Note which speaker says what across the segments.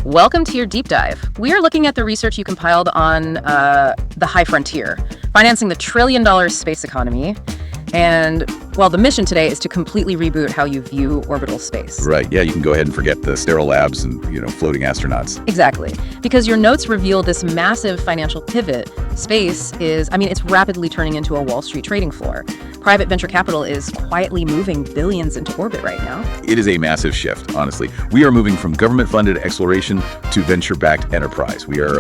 Speaker 1: Welcome to your deep dive. We are looking at the research you compiled on the high frontier, financing the trillion-dollar space economy. And, well, the mission today is to completely reboot how you view orbital space.
Speaker 2: Right, yeah, you can go ahead and forget the sterile labs and, floating astronauts.
Speaker 1: Exactly. Because your notes reveal this massive financial pivot. Space is, it's rapidly turning into a Wall Street trading floor. Private venture capital is quietly moving billions into orbit right now.
Speaker 2: It is a massive shift, honestly. We are moving from government-funded exploration to venture-backed enterprise. We're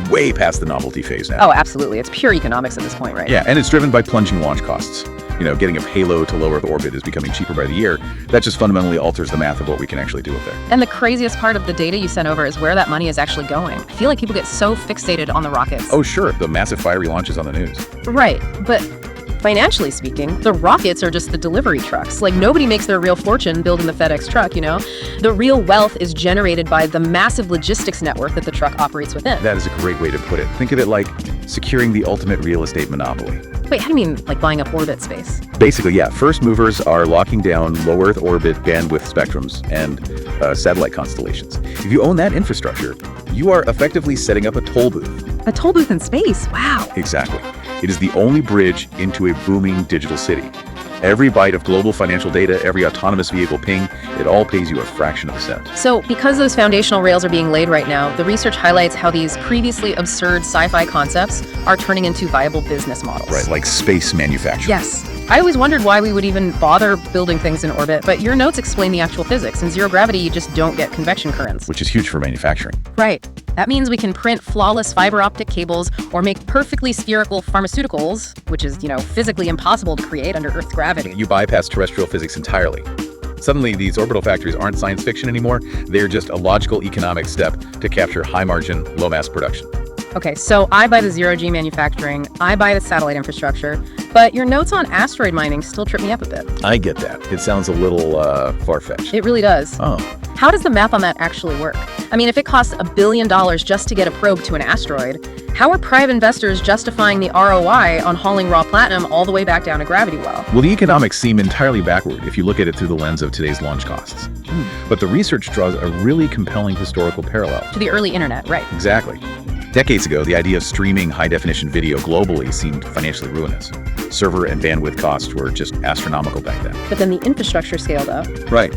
Speaker 2: way past the novelty phase now.
Speaker 1: Oh, absolutely. It's pure economics at this point, right?
Speaker 2: Yeah, and it's driven by plunging launch costs. Getting a payload to low Earth orbit is becoming cheaper by the year. That just fundamentally alters the math of what we can actually do up there.
Speaker 1: And the craziest part of the data you sent over is where that money is actually going. I feel like people get so fixated on the rockets.
Speaker 2: Oh, sure. The massive fiery launches on the news.
Speaker 1: Right. But financially speaking, the rockets are just the delivery trucks. Like, nobody makes their real fortune building the FedEx truck, The real wealth is generated by the massive logistics network that the truck operates within.
Speaker 2: That is a great way to put it. Think of it like securing the ultimate real estate monopoly.
Speaker 1: Wait, how do you mean, like buying up orbit space?
Speaker 2: Basically, yeah. First movers are locking down low Earth orbit bandwidth spectrums and satellite constellations. If you own that infrastructure, you are effectively setting up a toll booth.
Speaker 1: A toll booth in space? Wow.
Speaker 2: Exactly. It is the only bridge into a booming digital city. Every byte of global financial data, every autonomous vehicle ping, it all pays you a fraction of a cent.
Speaker 1: So because those foundational rails are being laid right now, the research highlights how these previously absurd sci-fi concepts are turning into viable business models.
Speaker 2: Right, like space manufacturing.
Speaker 1: Yes. I always wondered why we would even bother building things in orbit, but your notes explain the actual physics. In zero gravity, you just don't get convection currents.
Speaker 2: Which is huge for manufacturing.
Speaker 1: Right. That means we can print flawless fiber optic cables or make perfectly spherical pharmaceuticals, which is, physically impossible to create under Earth's gravity.
Speaker 2: You bypass terrestrial physics entirely. Suddenly, these orbital factories aren't science fiction anymore. They're just a logical economic step to capture high-margin, low-mass production.
Speaker 1: Okay, so I buy the zero-G manufacturing, I buy the satellite infrastructure, but your notes on asteroid mining still trip me up a bit.
Speaker 2: I get that. It sounds a little far-fetched.
Speaker 1: It really does.
Speaker 2: Oh.
Speaker 1: How does the math on that actually work? If it costs $1 billion just to get a probe to an asteroid, how are private investors justifying the ROI on hauling raw platinum all the way back down a gravity well?
Speaker 2: Well, the economics seem entirely backward if you look at it through the lens of today's launch costs. But the research draws a really compelling historical parallel.
Speaker 1: To the early internet, right.
Speaker 2: Exactly. Decades ago, the idea of streaming high-definition video globally seemed financially ruinous. Server and bandwidth costs were just astronomical back then.
Speaker 1: But then the infrastructure scaled up.
Speaker 2: Right.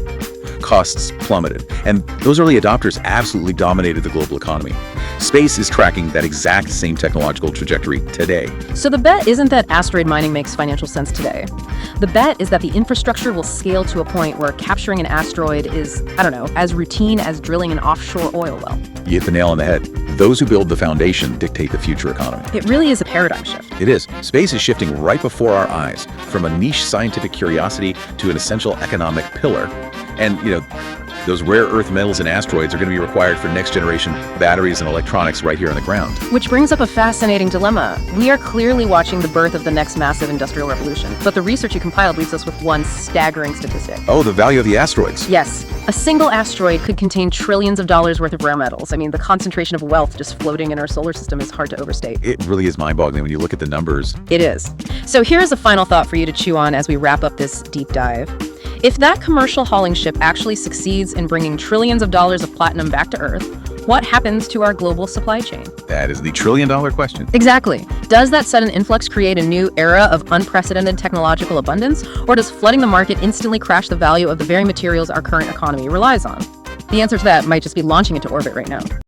Speaker 2: Costs plummeted, and those early adopters absolutely dominated the global economy. Space is tracking that exact same technological trajectory today.
Speaker 1: So the bet isn't that asteroid mining makes financial sense today. The bet is that the infrastructure will scale to a point where capturing an asteroid is, as routine as drilling an offshore oil well.
Speaker 2: You hit the nail on the head. Those who build the foundation dictate the future economy.
Speaker 1: It really is a paradigm shift.
Speaker 2: It is. Space is shifting right before our eyes, from a niche scientific curiosity to an essential economic pillar. And, those rare earth metals and asteroids are going to be required for next-generation batteries and electronics right here on the ground.
Speaker 1: Which brings up a fascinating dilemma. We are clearly watching the birth of the next massive industrial revolution, but the research you compiled leaves us with one staggering statistic.
Speaker 2: Oh, the value of the asteroids.
Speaker 1: Yes. A single asteroid could contain trillions of dollars worth of rare metals. The concentration of wealth just floating in our solar system is hard to overstate.
Speaker 2: It really is mind-boggling when you look at the numbers.
Speaker 1: It is. So here's a final thought for you to chew on as we wrap up this deep dive. If that commercial hauling ship actually succeeds in bringing trillions of dollars of platinum back to Earth, what happens to our global supply chain?
Speaker 2: That is the trillion-dollar question.
Speaker 1: Exactly. Does that sudden influx create a new era of unprecedented technological abundance, or does flooding the market instantly crash the value of the very materials our current economy relies on? The answer to that might just be launching into orbit right now.